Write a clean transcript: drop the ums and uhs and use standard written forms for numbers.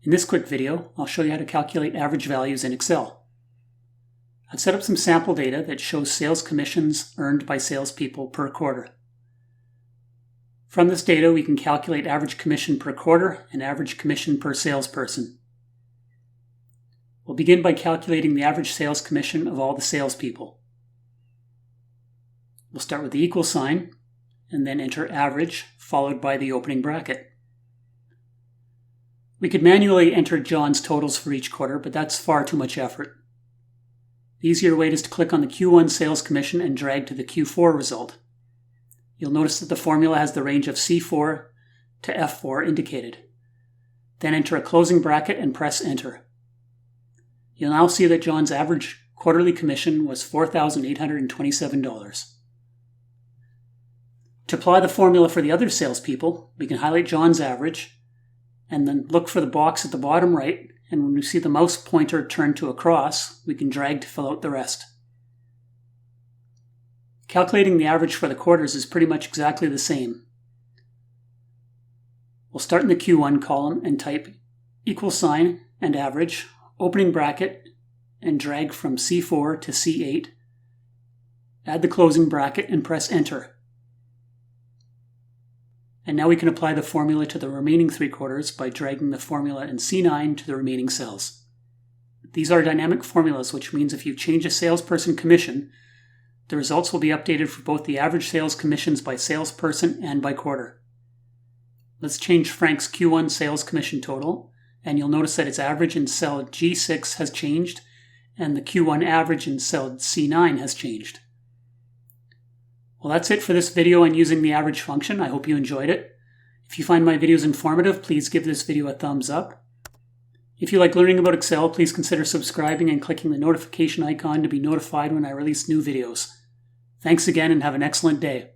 In this quick video, I'll show you how to calculate average values in Excel. I've set up some sample data that shows sales commissions earned by salespeople per quarter. From this data, we can calculate average commission per quarter and average commission per salesperson. We'll begin by calculating the average sales commission of all the salespeople. We'll start with the equal sign and then enter average, followed by the opening bracket. We could manually enter John's totals for each quarter, but that's far too much effort. The easier way is to click on the Q1 sales commission and drag to the Q4 result. You'll notice that the formula has the range of C4 to F4 indicated. Then enter a closing bracket and press enter. You'll now see that John's average quarterly commission was $4,827. To apply the formula for the other salespeople, we can highlight John's average and then look for the box at the bottom right, and when we see the mouse pointer turn to a cross, we can drag to fill out the rest. Calculating the average for the quarters is pretty much exactly the same. We'll start in the Q1 column and type equal sign and average, opening bracket, and drag from C4 to C8. Add the closing bracket and press enter. And now we can apply the formula to the remaining three quarters by dragging the formula in C9 to the remaining cells. These are dynamic formulas, which means if you change a salesperson commission, the results will be updated for both the average sales commissions by salesperson and by quarter. Let's change Frank's Q1 sales commission total, and you'll notice that its average in cell G6 has changed, and the Q1 average in cell C9 has changed. Well, that's it for this video on using the average function. I hope you enjoyed it. If you find my videos informative, please give this video a thumbs up. If you like learning about Excel, please consider subscribing and clicking the notification icon to be notified when I release new videos. Thanks again and have an excellent day.